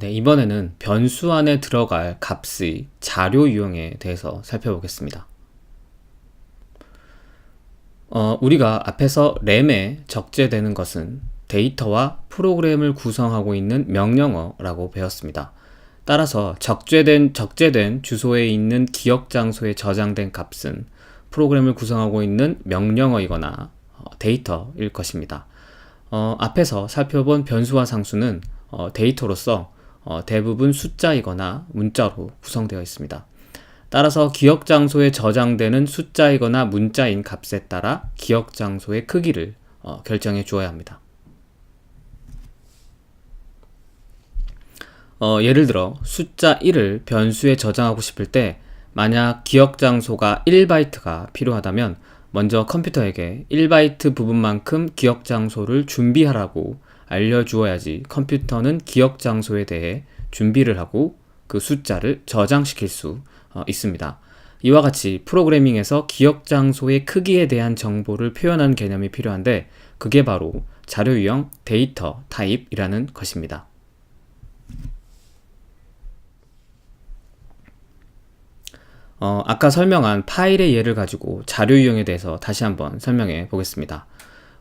네, 이번에는 변수 안에 들어갈 값의 자료 유형에 대해서 살펴보겠습니다. 우리가 앞에서 램에 적재되는 것은 데이터와 프로그램을 구성하고 있는 명령어라고 배웠습니다. 따라서 적재된 주소에 있는 기억 장소에 저장된 값은 프로그램을 구성하고 있는 명령어이거나 데이터일 것입니다. 앞에서 살펴본 변수와 상수는 데이터로서 대부분 숫자이거나 문자로 구성되어 있습니다. 따라서 기억 장소에 저장되는 숫자이거나 문자인 값에 따라 기억 장소의 크기를 결정해 주어야 합니다. 예를 들어 숫자 1을 변수에 저장하고 싶을 때 만약 기억 장소가 1바이트가 필요하다면 먼저 컴퓨터에게 1바이트 부분만큼 기억 장소를 준비하라고 알려주어야지 컴퓨터는 기억 장소에 대해 준비를 하고 그 숫자를 저장시킬 수 있습니다. 이와 같이 프로그래밍에서 기억 장소의 크기에 대한 정보를 표현하는 개념이 필요한데 그게 바로 자료 유형 데이터 타입이라는 것입니다. 아까 설명한 파일의 예를 가지고 자료 유형에 대해서 다시 한번 설명해 보겠습니다.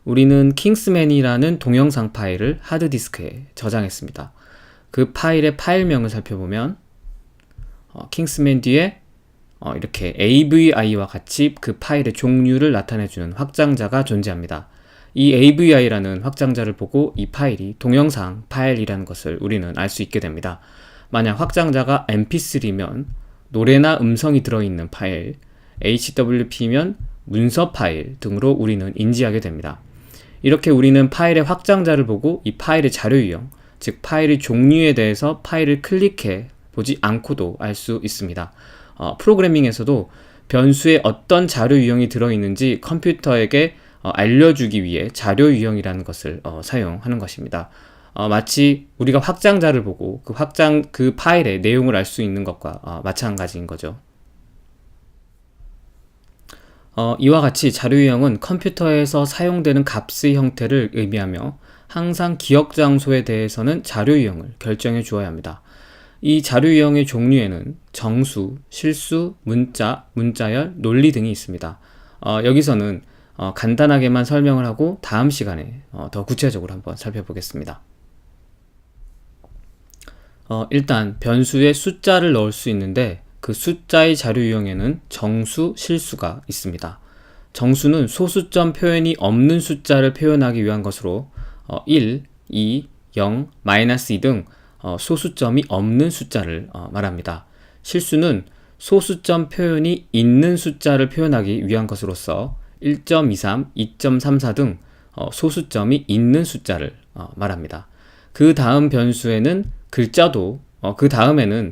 우리는 킹스맨이라는 동영상 파일을 하드디스크에 저장했습니다. 그 파일의 파일명을 살펴보면 킹스맨 뒤에 이렇게 AVI와 같이 그 파일의 종류를 나타내주는 확장자가 존재합니다. 이 AVI라는 확장자를 보고 이 파일이 동영상 파일이라는 것을 우리는 알 수 있게 됩니다. 만약 확장자가 mp3면 노래나 음성이 들어있는 파일, HWP면 문서 파일 등으로 우리는 인지하게 됩니다. 이렇게 우리는 파일의 확장자를 보고 이 파일의 자료 유형, 즉 파일의 종류에 대해서 파일을 클릭해 보지 않고도 알 수 있습니다. 프로그래밍에서도 변수에 어떤 자료 유형이 들어있는지 컴퓨터에게 알려주기 위해 자료 유형이라는 것을 사용하는 것입니다. 마치 우리가 확장자를 보고 그 파일의 내용을 알 수 있는 것과 마찬가지인 거죠. 이와 같이 자료 유형은 컴퓨터에서 사용되는 값의 형태를 의미하며 항상 기억 장소에 대해서는 자료 유형을 결정해 주어야 합니다. 이 자료 유형의 종류에는 정수, 실수, 문자, 문자열, 논리 등이 있습니다. 여기서는 간단하게만 설명을 하고 다음 시간에 더 구체적으로 한번 살펴보겠습니다. 일단 변수에 숫자를 넣을 수 있는데 그 숫자의 자료 유형에는 정수, 실수가 있습니다. 정수는 소수점 표현이 없는 숫자를 표현하기 위한 것으로 1, 2, 0, -2 등 소수점이 없는 숫자를 말합니다. 실수는 소수점 표현이 있는 숫자를 표현하기 위한 것으로서 1.23, 2.34 등 소수점이 있는 숫자를 말합니다. 그 다음에는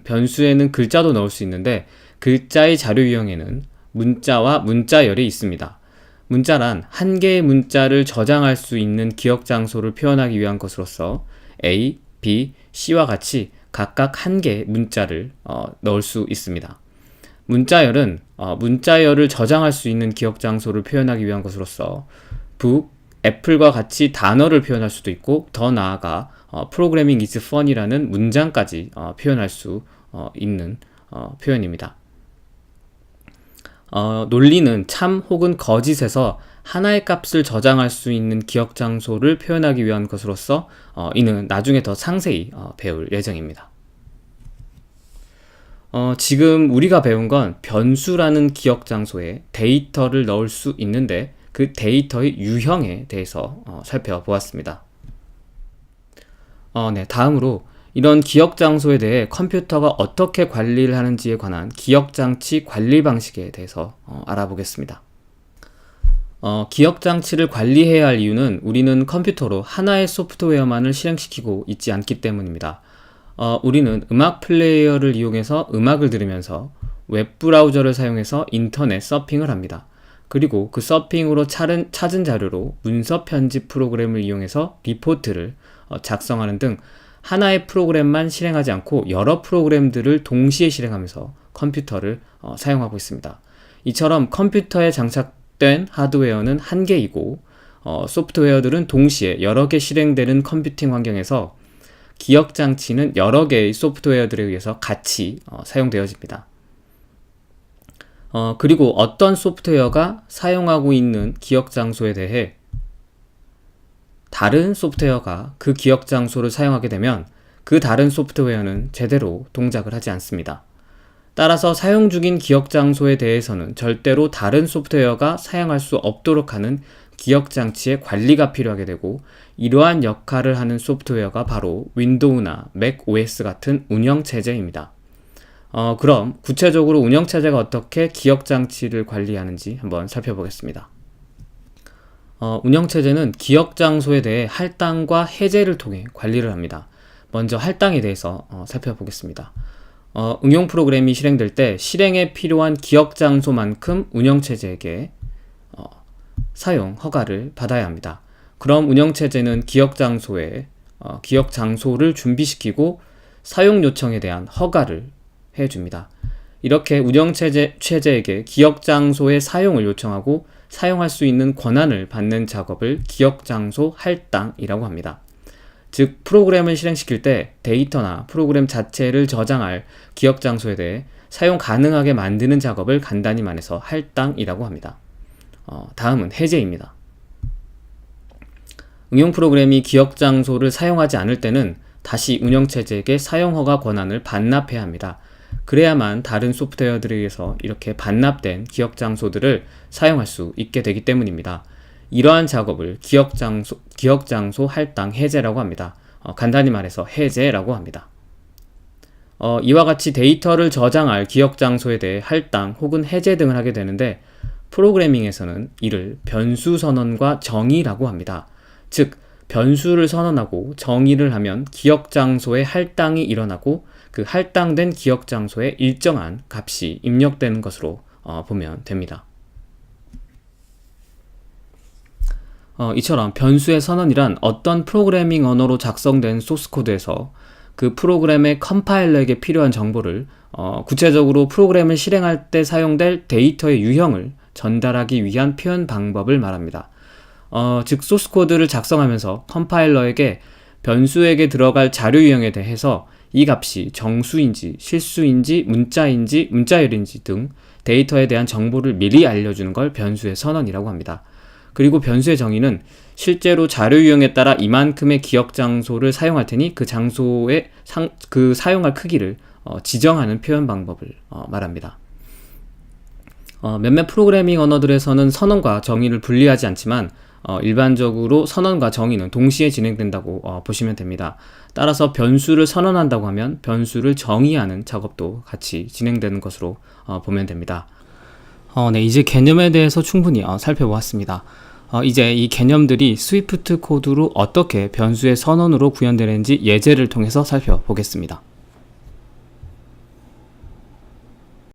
변수에는 글자도 넣을 수 있는데 글자의 자료 유형에는 문자와 문자열이 있습니다. 문자란 한 개의 문자를 저장할 수 있는 기억 장소를 표현하기 위한 것으로서 A, B, C와 같이 각각 한 개의 문자를 넣을 수 있습니다. 문자열은 문자열을 저장할 수 있는 기억 장소를 표현하기 위한 것으로서 book, 애플과 같이 단어를 표현할 수도 있고 더 나아가 programming is fun이라는 문장까지 표현할 수 있는 표현입니다. 논리는 참 혹은 거짓에서 하나의 값을 저장할 수 있는 기억 장소를 표현하기 위한 것으로서 이는 나중에 더 상세히 배울 예정입니다. 지금 우리가 배운 건 변수라는 기억 장소에 데이터를 넣을 수 있는데 그 데이터의 유형에 대해서 살펴보았습니다. 다음으로 이런 기억 장소에 대해 컴퓨터가 어떻게 관리를 하는지에 관한 기억장치 관리 방식에 대해서 알아보겠습니다. 기억장치를 관리해야 할 이유는 우리는 컴퓨터로 하나의 소프트웨어만을 실행시키고 있지 않기 때문입니다. 우리는 음악 플레이어를 이용해서 음악을 들으면서 웹브라우저를 사용해서 인터넷 서핑을 합니다. 그리고 그 서핑으로 찾은 자료로 문서 편집 프로그램을 이용해서 리포트를 작성하는 등 하나의 프로그램만 실행하지 않고 여러 프로그램들을 동시에 실행하면서 컴퓨터를 사용하고 있습니다. 이처럼 컴퓨터에 장착된 하드웨어는 한 개이고 소프트웨어들은 동시에 여러 개 실행되는 컴퓨팅 환경에서 기억장치는 여러 개의 소프트웨어들에 의해서 같이 사용되어집니다. 그리고 어떤 소프트웨어가 사용하고 있는 기억 장소에 대해 다른 소프트웨어가 그 기억 장소를 사용하게 되면 그 다른 소프트웨어는 제대로 동작을 하지 않습니다. 따라서 사용 중인 기억 장소에 대해서는 절대로 다른 소프트웨어가 사용할 수 없도록 하는 기억 장치의 관리가 필요하게 되고, 이러한 역할을 하는 소프트웨어가 바로 윈도우나 맥 OS 같은 운영체제입니다. 그럼 구체적으로 운영체제가 어떻게 기억장치를 관리하는지 한번 살펴보겠습니다. 운영체제는 기억장소에 대해 할당과 해제를 통해 관리를 합니다. 먼저 할당에 대해서 살펴보겠습니다. 응용 프로그램이 실행될 때 실행에 필요한 기억장소만큼 운영체제에게 사용 허가를 받아야 합니다. 그럼 운영체제는 기억장소를 준비시키고 사용 요청에 대한 허가를 해줍니다. 이렇게 운영체제에게 기억장소의 사용을 요청하고 사용할 수 있는 권한을 받는 작업을 기억장소 할당이라고 합니다. 즉, 프로그램을 실행시킬 때 데이터나 프로그램 자체를 저장할 기억장소에 대해 사용 가능하게 만드는 작업을 간단히 말해서 할당이라고 합니다. 다음은 해제입니다. 응용 프로그램이 기억장소를 사용하지 않을 때는 다시 운영체제에게 사용허가 권한을 반납해야 합니다. 그래야만 다른 소프트웨어들에 의해서 이렇게 반납된 기억장소들을 사용할 수 있게 되기 때문입니다. 이러한 작업을 기억장소 할당 해제라고 합니다. 간단히 말해서 해제라고 합니다. 이와 같이 데이터를 저장할 기억장소에 대해 할당 혹은 해제 등을 하게 되는데, 프로그래밍에서는 이를 변수 선언과 정의라고 합니다. 즉, 변수를 선언하고 정의를 하면 기억장소에 할당이 일어나고 그 할당된 기억장소에 일정한 값이 입력되는 것으로 보면 됩니다. 이처럼 변수의 선언이란 어떤 프로그래밍 언어로 작성된 소스코드에서 그 프로그램의 컴파일러에게 필요한 정보를 구체적으로 프로그램을 실행할 때 사용될 데이터의 유형을 전달하기 위한 표현 방법을 말합니다. 즉, 소스코드를 작성하면서 컴파일러에게 변수에게 들어갈 자료 유형에 대해서 이 값이 정수인지 실수인지 문자인지 문자열인지 등 데이터에 대한 정보를 미리 알려주는 걸 변수의 선언이라고 합니다. 그리고 변수의 정의는 실제로 자료 유형에 따라 이만큼의 기억 장소를 사용할 테니 그 장소의 그 사용할 크기를 지정하는 표현 방법을 말합니다. 몇몇 프로그래밍 언어들에서는 선언과 정의를 분리하지 않지만 일반적으로 선언과 정의는 동시에 진행된다고 보시면 됩니다. 따라서 변수를 선언한다고 하면 변수를 정의하는 작업도 같이 진행되는 것으로 보면 됩니다. 네, 이제 개념에 대해서 충분히 살펴보았습니다. 이제 이 개념들이 스위프트 코드로 어떻게 변수의 선언으로 구현되는지 예제를 통해서 살펴보겠습니다.